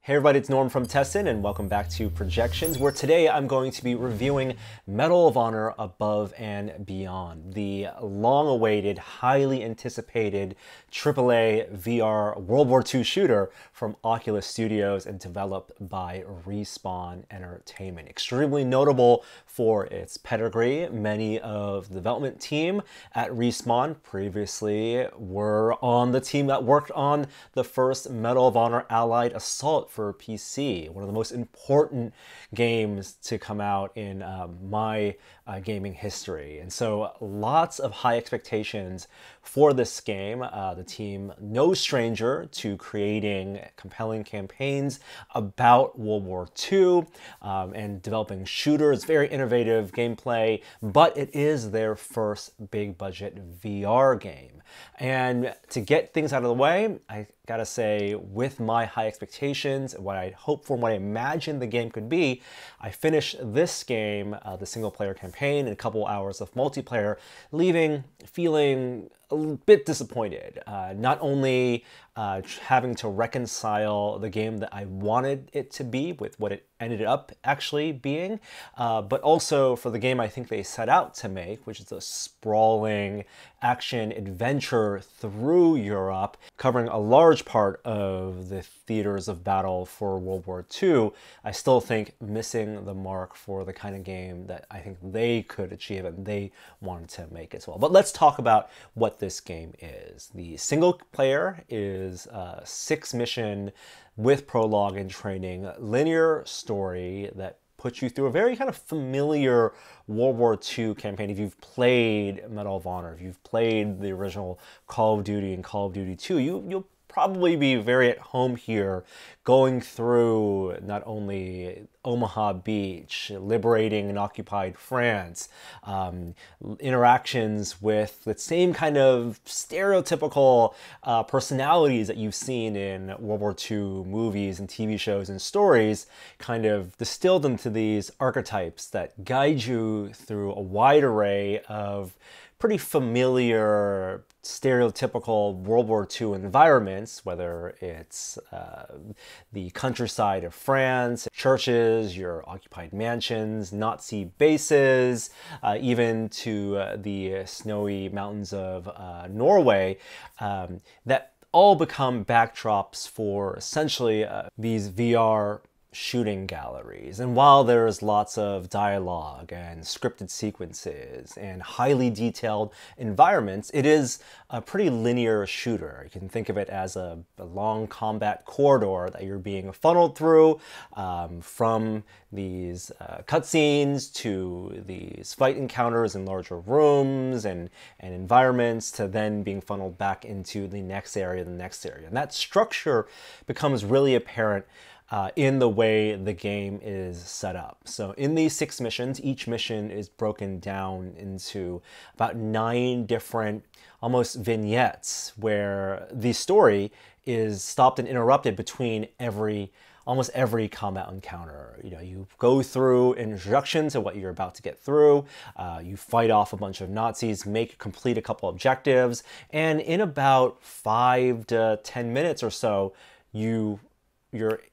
Hey everybody, it's Norm from Tessin, and welcome back to Projections, where today I'm going to be reviewing Medal of Honor Above and Beyond, the long-awaited, highly anticipated AAA VR World War II shooter from Oculus Studios and developed by Respawn Entertainment. Extremely notable for its pedigree. Many of the development team at Respawn previously were on the team that worked on the first Medal of Honor Allied Assault for PC, one of the most important games to come out in my gaming history. And so lots of high expectations for this game. The team, no stranger to creating compelling campaigns about World War II and developing shooters, very innovative gameplay, but it is their first big budget VR game. And to get things out of the way, I gotta say, with my high expectations, what I hoped for, what I imagined the game could be, I finished this game, the single player campaign, and a couple hours of multiplayer, leaving feeling a bit disappointed. Not only having to reconcile the game that I wanted it to be with what it ended up actually being, but also for the game I think they set out to make, which is a sprawling action adventure through Europe, covering a large part of the theaters of battle for World War II, I still think missing the mark for the kind of game that I think they could achieve and they wanted to make as well. But let's talk about what this game is. The single player is a 6-mission with prologue and training linear story that puts you through a very kind of familiar World War II campaign. If you've played Medal of Honor, if you've played the original Call of Duty and Call of Duty 2, you'll probably be very at home here, going through not only Omaha Beach, liberating and occupied France, interactions with the same kind of stereotypical personalities that you've seen in World War II movies and TV shows and stories, kind of distilled into these archetypes that guide you through a wide array of pretty familiar, stereotypical World War II environments, whether it's the countryside of France, churches, your occupied mansions, Nazi bases, even to the snowy mountains of Norway, that all become backdrops for essentially these VR shooting galleries. And while there's lots of dialogue and scripted sequences and highly detailed environments, it is a pretty linear shooter. You can think of it as a long combat corridor that you're being funneled through, from these cutscenes to these fight encounters in larger rooms and environments, to then being funneled back into the next area, And that structure becomes really apparent in the way the game is set up. So in these 6 missions, each mission is broken down into about 9 different almost vignettes where the story is stopped and interrupted between almost every combat encounter. You know, you go through an introduction to what you're about to get through, you fight off a bunch of Nazis, complete a couple objectives, and in about 5 to 10 minutes or so,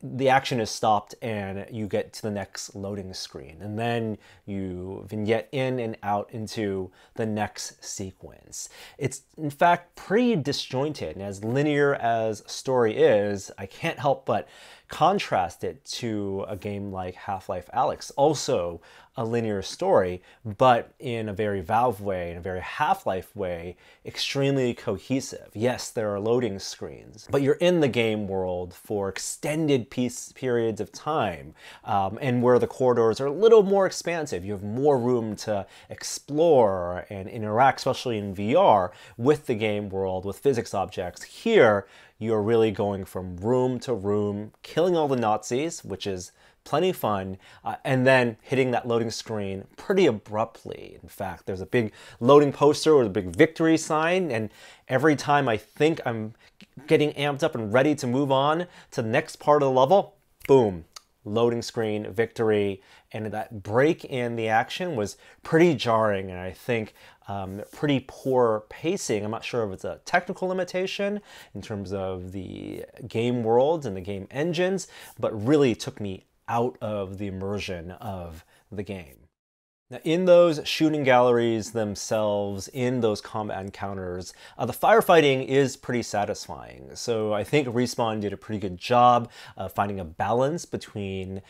the action is stopped and you get to the next loading screen, and then you vignette in and out into the next sequence. It's in fact pretty disjointed, and as linear as story is, I can't help but contrast it to a game like Half-Life Alyx, also a linear story, but in a very Valve way, in a very Half-Life way, extremely cohesive. Yes, there are loading screens, but you're in the game world for extended periods of time, and where the corridors are a little more expansive. You have more room to explore and interact, especially in VR, with the game world, with physics objects. Here, you're really going from room to room, killing all the Nazis, which is plenty fun, and then hitting that loading screen pretty abruptly. In fact, there's a big loading poster with a big victory sign, and every time I think I'm getting amped up and ready to move on to the next part of the level, boom, loading screen, victory, and that break in the action was pretty jarring, and I think pretty poor pacing. I'm not sure if it's a technical limitation in terms of the game worlds and the game engines, but really took me out of the immersion of the game. Now, in those shooting galleries themselves, in those combat encounters, the firefighting is pretty satisfying. So I think Respawn did a pretty good job of finding a balance between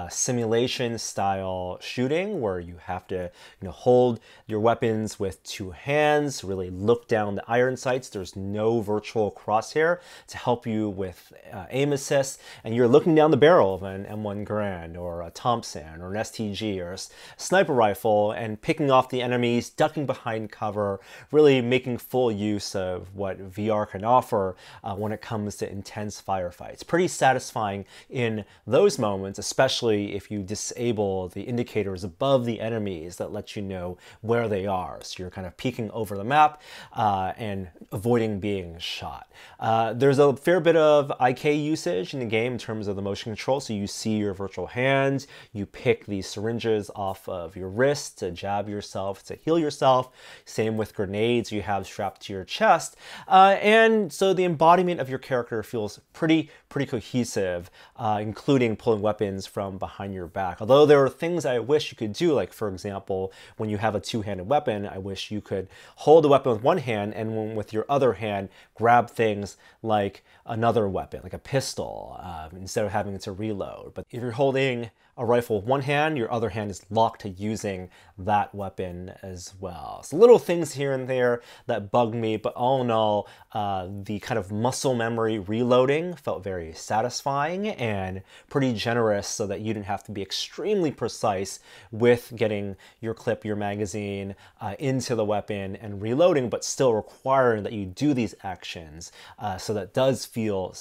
simulation-style shooting, where you have to hold your weapons with two hands, really look down the iron sights. There's no virtual crosshair to help you with aim assist, and you're looking down the barrel of an M1 Garand or a Thompson or an STG or a sniper rifle and picking off the enemies, ducking behind cover, really making full use of what VR can offer when it comes to intense firefights. Pretty satisfying in those moments, especially if you disable the indicators above the enemies that let you know where they are. So you're kind of peeking over the map and avoiding being shot. There's a fair bit of IK usage in the game in terms of the motion control. So you see your virtual hands, you pick these syringes off of your wrist to jab yourself, to heal yourself. Same with grenades you have strapped to your chest. And so the embodiment of your character feels pretty cohesive, including pulling weapons from behind your back. Although there are things I wish you could do, like for example, when you have a two-handed weapon, I wish you could hold the weapon with one hand and with your other hand grab things like another weapon, like a pistol, instead of having to reload. But if you're holding a rifle with one hand, your other hand is locked to using that weapon as well. So little things here and there that bugged me, but all in all, the kind of muscle memory reloading felt very satisfying and pretty generous, so that you didn't have to be extremely precise with getting your clip, your magazine into the weapon and reloading, but still requiring that you do these actions. So that does feel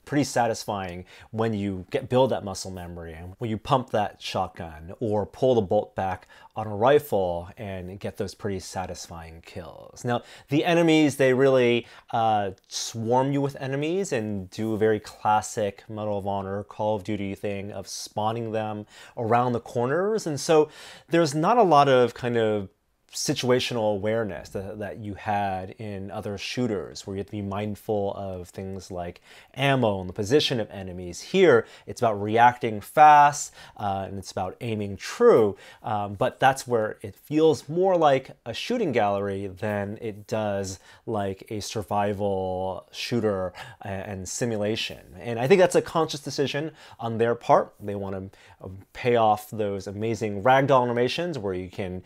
pretty satisfying when you build that muscle memory, and when you pump that shotgun or pull the bolt back on a rifle and get those pretty satisfying kills. Now, the enemies, they really swarm you with enemies and do a very classic Medal of Honor, Call of Duty thing of spawning them around the corners. And so there's not a lot of kind of situational awareness that you had in other shooters, where you have to be mindful of things like ammo and the position of enemies. Here, it's about reacting fast and it's about aiming true, but that's where it feels more like a shooting gallery than it does like a survival shooter and simulation. And I think that's a conscious decision on their part. They want to pay off those amazing ragdoll animations where you can,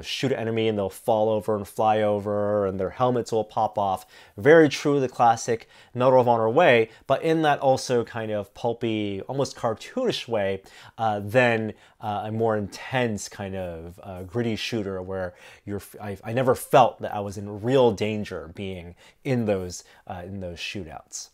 shoot an enemy and they'll fall over and fly over and their helmets will pop off. Very true to the classic Medal of Honor way, but in that also kind of pulpy, almost cartoonish way, than a more intense kind of gritty shooter where I never felt that I was in real danger being in those shootouts.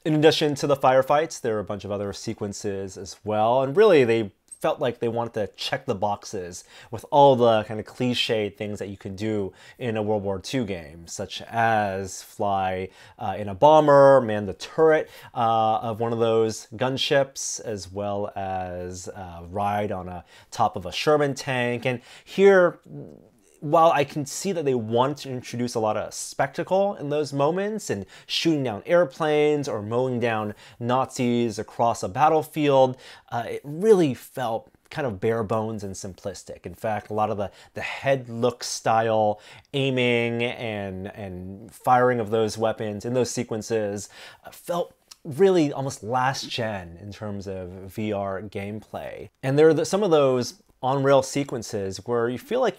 In addition to the firefights, there are a bunch of other sequences as well, and really they felt like they wanted to check the boxes with all the kind of cliched things that you can do in a World War II game, such as fly in a bomber, man the turret of one of those gunships, as well as ride on top of a Sherman tank. And here, while I can see that they want to introduce a lot of spectacle in those moments and shooting down airplanes or mowing down Nazis across a battlefield, it really felt kind of bare bones and simplistic. In fact, a lot of the head look style aiming and firing of those weapons in those sequences felt really almost last gen in terms of VR gameplay. And there are some of those on-rail sequences where you feel like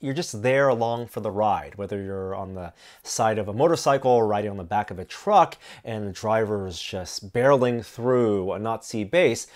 you're just there along for the ride, whether you're on the side of a motorcycle or riding on the back of a truck and the driver is just barreling through a Nazi base.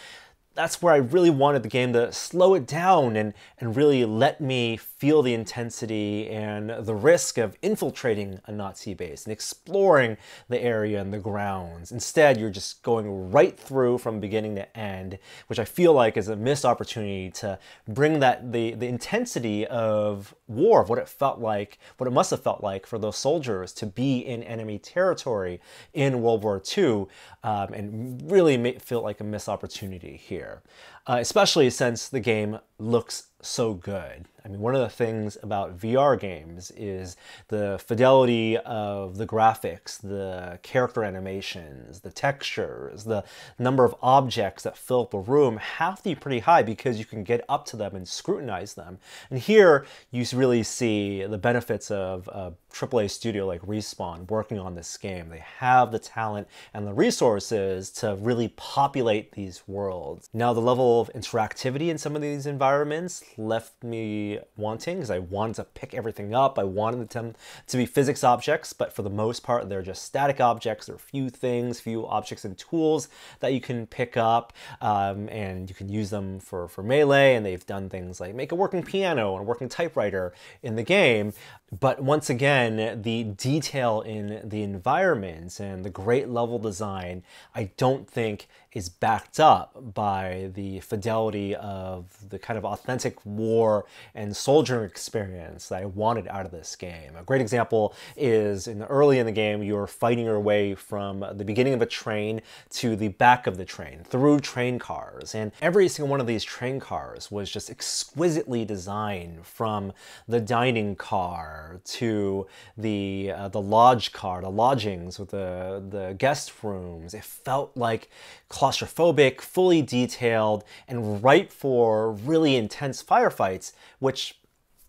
That's where I really wanted the game to slow it down and really let me feel the intensity and the risk of infiltrating a Nazi base and exploring the area and the grounds. Instead, you're just going right through from beginning to end, which I feel like is a missed opportunity to bring that the intensity of war, of what it felt like, what it must have felt like for those soldiers to be in enemy territory in World War II, and really feel like a missed opportunity here. here, especially since the game looks so good. I mean, one of the things about VR games is the fidelity of the graphics, the character animations, the textures, the number of objects that fill up the room have to be pretty high because you can get up to them and scrutinize them. And here you really see the benefits of a AAA studio like Respawn working on this game. They have the talent and the resources to really populate these worlds. Now, the level of interactivity in some of these environments left me wanting because I wanted to pick everything up. I wanted them to be physics objects, but for the most part, they're just static objects. There are few things, few objects and tools that you can pick up, and you can use them for melee, and they've done things like make a working piano and a working typewriter in the game. But once again, the detail in the environments and the great level design, I don't think is backed up by the fidelity of the kind of authentic war and soldiering experience that I wanted out of this game. A great example is early in the game, you're fighting your way from the beginning of a train to the back of the train, through train cars. And every single one of these train cars was just exquisitely designed, from the dining car to the lodge car, the lodgings with the guest rooms. It felt like claustrophobic, fully detailed, and ripe for really intense firefights, which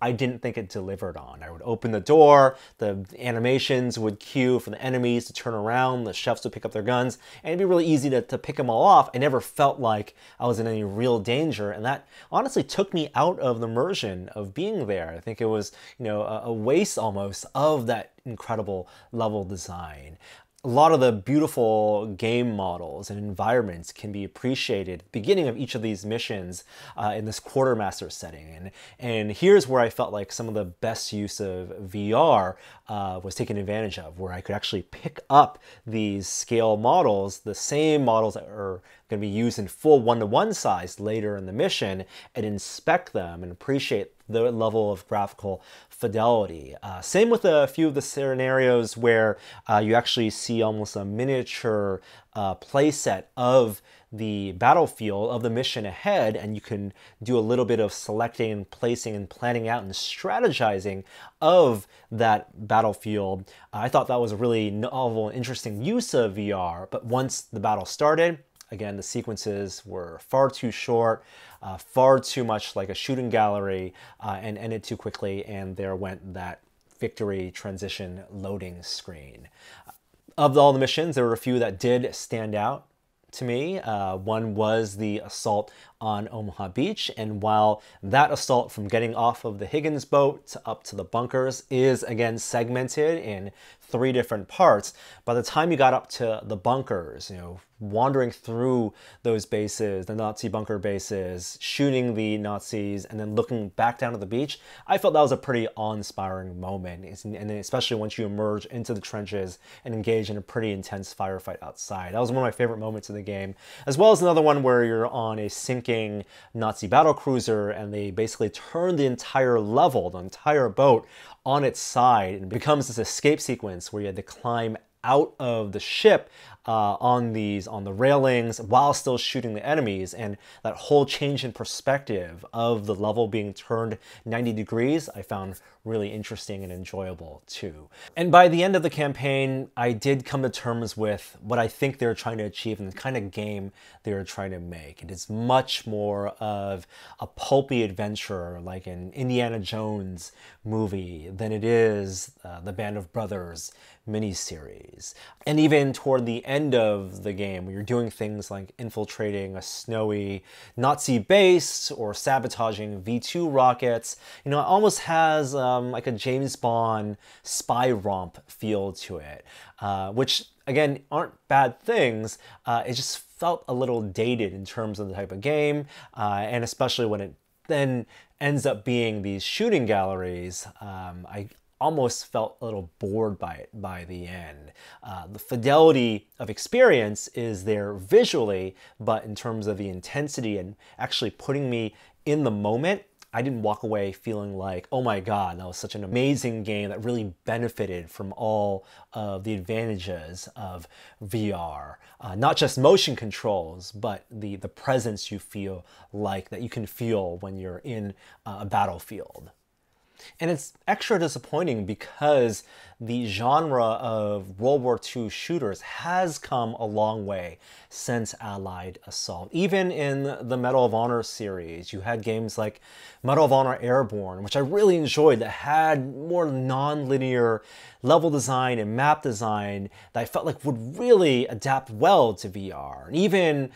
I didn't think it delivered on. I would open the door, the animations would cue for the enemies to turn around, the chefs would pick up their guns, and it'd be really easy to pick them all off. I never felt like I was in any real danger, and that honestly took me out of the immersion of being there. I think it was, a waste almost of that incredible level design. A lot of the beautiful game models and environments can be appreciated at the beginning of each of these missions in this quartermaster setting. And here's where I felt like some of the best use of VR was taken advantage of, where I could actually pick up these scale models, the same models that are going to be used in full one-to-one size later in the mission, and inspect them and appreciate the level of graphical fidelity. Same with a few of the scenarios where you actually see almost a miniature playset of the battlefield, of the mission ahead, and you can do a little bit of selecting and placing and planning out and strategizing of that battlefield. I thought that was a really novel and interesting use of VR, but once the battle started, again, the sequences were far too short, far too much like a shooting gallery, and ended too quickly, and there went that victory transition loading screen. Of all the missions, there were a few that did stand out to me. One was the assault on Omaha Beach, and while that assault from getting off of the Higgins boat to up to the bunkers is again segmented in 3 different parts, by the time you got up to the bunkers, wandering through those bases, the Nazi bunker bases, shooting the Nazis, and then looking back down at the beach, I felt that was a pretty awe-inspiring moment, and especially once you emerge into the trenches and engage in a pretty intense firefight outside. That was one of my favorite moments of the game, as well as another one where you're on a sinking Nazi battlecruiser and they basically turn the entire level, the entire boat, on its side, and it becomes this escape sequence where you had to climb out of the ship on the railings while still shooting the enemies, and that whole change in perspective of the level being turned 90 degrees I found really interesting and enjoyable too. And by the end of the campaign, I did come to terms with what I think they're trying to achieve and the kind of game they're trying to make. It is much more of a pulpy adventure like an Indiana Jones movie than it is the Band of Brothers miniseries. And even toward the end of the game, where you're doing things like infiltrating a snowy Nazi base or sabotaging V2 rockets, it almost has like a James Bond spy romp feel to it, which again aren't bad things. It just felt a little dated in terms of the type of game, and especially when it then ends up being these shooting galleries, I almost felt a little bored by it by the end. The fidelity of experience is there visually, but in terms of the intensity and actually putting me in the moment, I didn't walk away feeling like, oh my God, that was such an amazing game that really benefited from all of the advantages of VR. Not just motion controls, but the presence you feel like that you can feel when you're in a battlefield. And it's extra disappointing because the genre of World War II shooters has come a long way since Allied Assault. Even in the Medal of Honor series, you had games like Medal of Honor Airborne, which I really enjoyed, that had more non-linear level design and map design that I felt like would really adapt well to VR. And even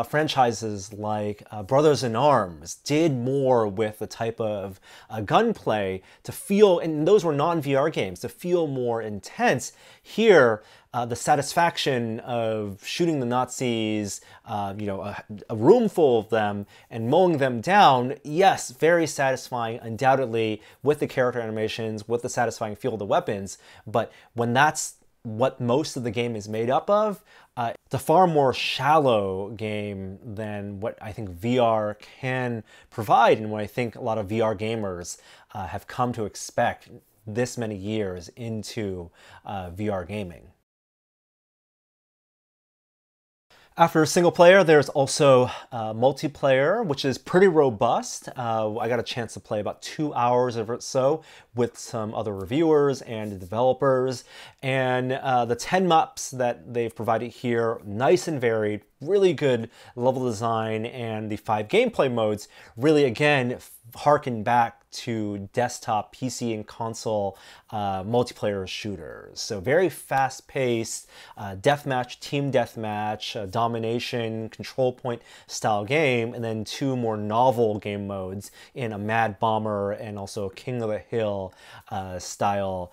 franchises like Brothers in Arms did more with the type of gunplay to feel, and those were non-VR games, to feel more intense. Here, the satisfaction of shooting the Nazis, a room full of them, and mowing them down, yes, very satisfying, undoubtedly, with the character animations, with the satisfying feel of the weapons. But when that's what most of the game is made up of, it's a far more shallow game than what I think VR can provide, and what I think a lot of VR gamers have come to expect this many years into VR gaming. After single player, there's also multiplayer, which is pretty robust. I got a chance to play about 2 hours of it so with some other reviewers and developers. And the 10 maps that they've provided here, nice and varied, really good level design, and the 5 gameplay modes really, again, harken back to desktop, PC, and console multiplayer shooters. So very fast-paced, deathmatch, team deathmatch, domination, control point style game, and then 2 more novel game modes in a Mad Bomber and also King of the Hill style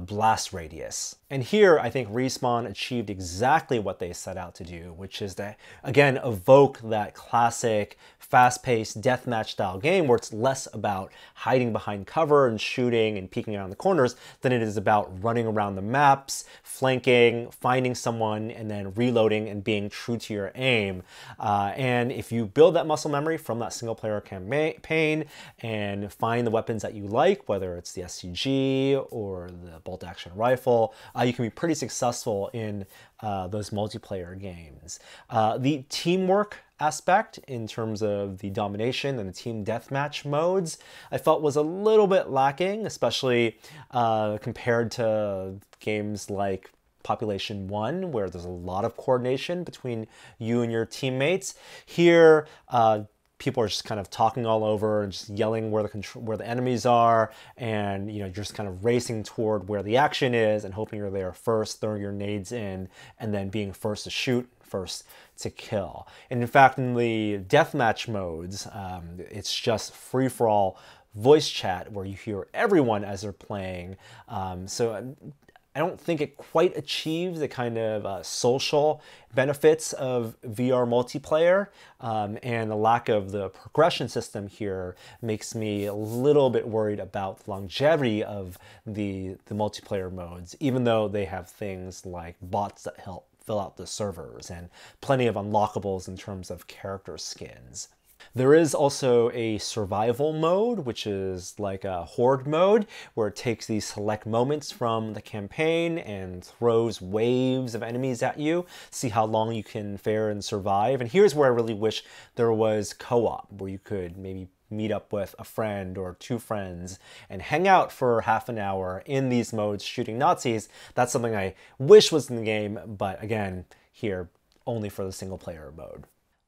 blast radius. And here, I think Respawn achieved exactly what they set out to do, which is to, again, evoke that classic fast-paced deathmatch style game where it's less about hiding behind cover and shooting and peeking around the corners than it is about running around the maps, flanking, finding someone, and then reloading and being true to your aim. And if you build that muscle memory from that single-player campaign and find the weapons that you like, whether it's the SCG or the bolt-action rifle, you can be pretty successful in those multiplayer games. The teamwork aspect in terms of the domination and the team deathmatch modes I felt was a little bit lacking, especially compared to games like Population 1, where there's a lot of coordination between you and your teammates. Here, people are just kind of talking all over and just yelling where the enemies are, and you're just kind of racing toward where the action is and hoping you're there first, throwing your nades in, and then being first to shoot, first to kill. And in fact, in the deathmatch modes, it's just free-for-all voice chat where you hear everyone as they're playing. So I don't think it quite achieves the kind of social benefits of VR multiplayer, and the lack of the progression system here makes me a little bit worried about the longevity of the multiplayer modes, even though they have things like bots that help fill out the servers and plenty of unlockables in terms of character skins. There is also a survival mode, which is like a horde mode, where it takes these select moments from the campaign and throws waves of enemies at you, see how long you can fare and survive. And here's where I really wish there was co-op, where you could maybe meet up with a friend or 2 friends and hang out for half an hour in these modes shooting Nazis. That's something I wish was in the game, but again, here, only for the single player mode.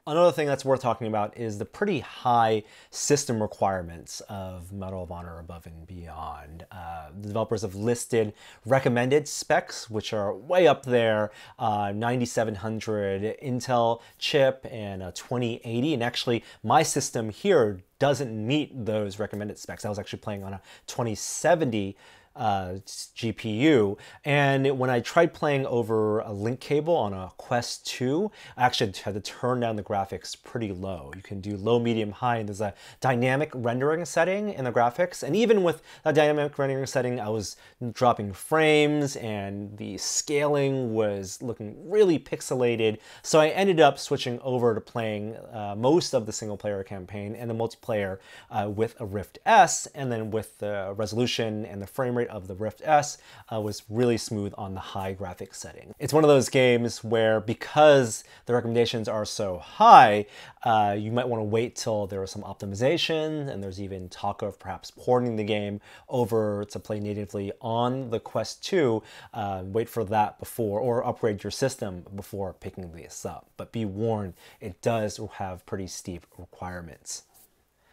Another thing that's worth talking about is the pretty high system requirements of Medal of Honor Above and Beyond. The developers have listed recommended specs, which are way up there, 9700 Intel chip and a 2080. And actually, my system here doesn't meet those recommended specs. I was actually playing on a 2070 GPU. And when I tried playing over a link cable on a Quest 2, I actually had to turn down the graphics pretty low. You can do low, medium, high, and there's a dynamic rendering setting in the graphics. And even with that dynamic rendering setting, I was dropping frames and the scaling was looking really pixelated. So I ended up switching over to playing most of the single player campaign and the multiplayer with a Rift S, and then with the resolution and the frame rate of the Rift S was really smooth on the high graphics setting. It's one of those games where, because the recommendations are so high, you might want to wait till there are some optimization, and there's even talk of perhaps porting the game over to play natively on the Quest 2. Wait for that before, or upgrade your system before picking this up. But be warned, it does have pretty steep requirements.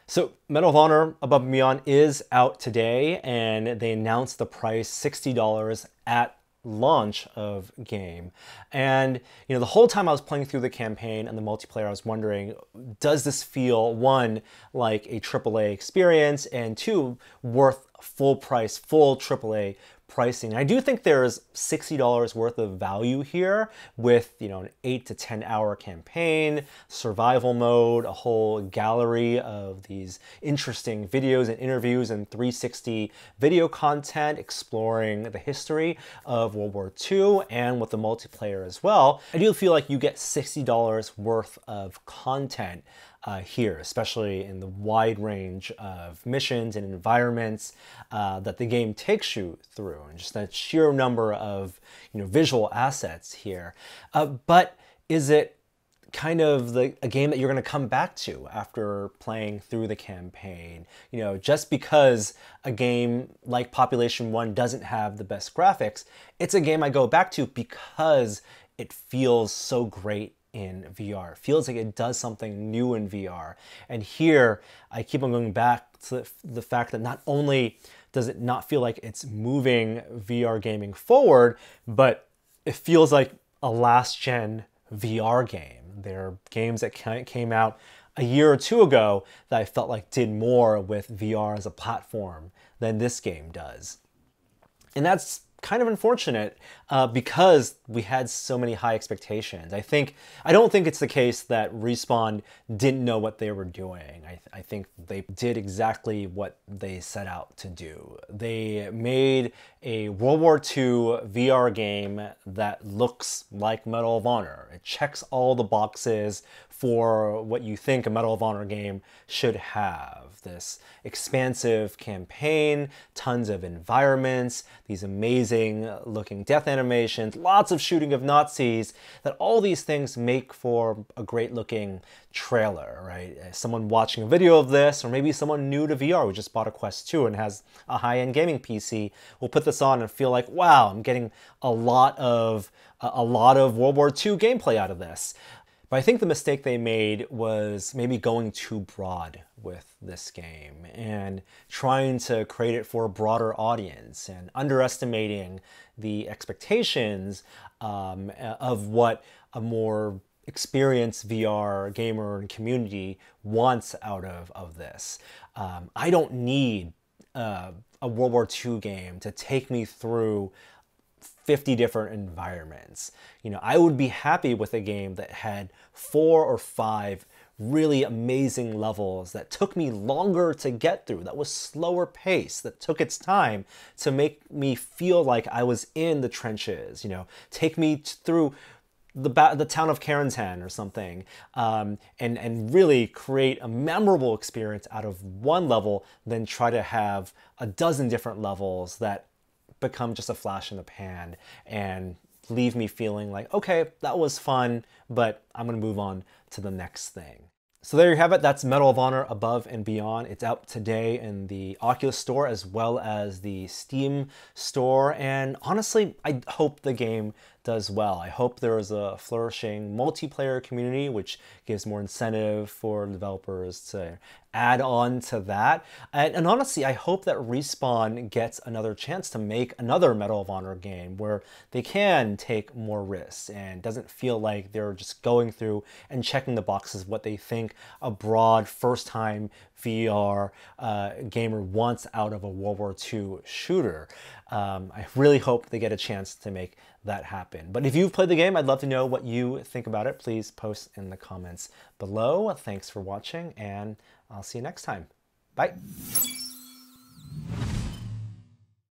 So Medal of Honor Above and Beyond is out today, and they announced the price $60 at launch of game. And the whole time I was playing through the campaign and the multiplayer, I was wondering, does this feel, one, like a AAA experience, and two, worth full price, full AAA pricing? And I do think there's $60 worth of value here with an 8 to 10 hour campaign, survival mode, a whole gallery of these interesting videos and interviews and 360 video content exploring the history of World War II, and with the multiplayer as well. I do feel like you get $60 worth of content here, especially in the wide range of missions and environments that the game takes you through, and just that sheer number of visual assets here. But is it kind of a game that you're going to come back to after playing through the campaign? Just because a game like Population 1 doesn't have the best graphics, it's a game I go back to because it feels so great in VR. It feels like it does something new in VR. And here, I keep on going back to the fact that not only does it not feel like it's moving VR gaming forward, but it feels like a last-gen VR game. There are games that came out a year or two ago that I felt like did more with VR as a platform than this game does. And that's kind of unfortunate because we had so many high expectations. I don't think it's the case that Respawn didn't know what they were doing. I think they did exactly what they set out to do. They made a World War II VR game that looks like Medal of Honor. It checks all the boxes for what you think a Medal of Honor game should have. This expansive campaign, tons of environments, these amazing looking death animations, lots of shooting of Nazis, that all these things make for a great looking trailer, right? Someone watching a video of this, or maybe someone new to VR who just bought a Quest 2 and has a high-end gaming PC, will put this on and feel like, wow, I'm getting a lot of World War II gameplay out of this. But I think the mistake they made was maybe going too broad with this game and trying to create it for a broader audience and underestimating the expectations of what a more experienced VR gamer and community wants out of this. I don't need a World War II game to take me through 50 different environments. I would be happy with a game that had 4 or 5 really amazing levels that took me longer to get through, that was slower paced, that took its time to make me feel like I was in the trenches, take me through the town of Karentan or something, and really create a memorable experience out of one level, then try to have a dozen different levels that become just a flash in the pan and leave me feeling like, okay, that was fun, but I'm gonna move on to the next thing. So there you have it. That's Medal of Honor Above and Beyond. It's out today in the Oculus Store as well as the Steam Store. And honestly, I hope the game does well. I hope there is a flourishing multiplayer community, which gives more incentive for developers to add on to that. And honestly, I hope that Respawn gets another chance to make another Medal of Honor game where they can take more risks and doesn't feel like they're just going through and checking the boxes of what they think a broad first-time VR gamer wants out of a World War II shooter. I really hope they get a chance to make that happen. But if you've played the game, I'd love to know what you think about it. Please post in the comments below. Thanks for watching, and I'll see you next time. Bye.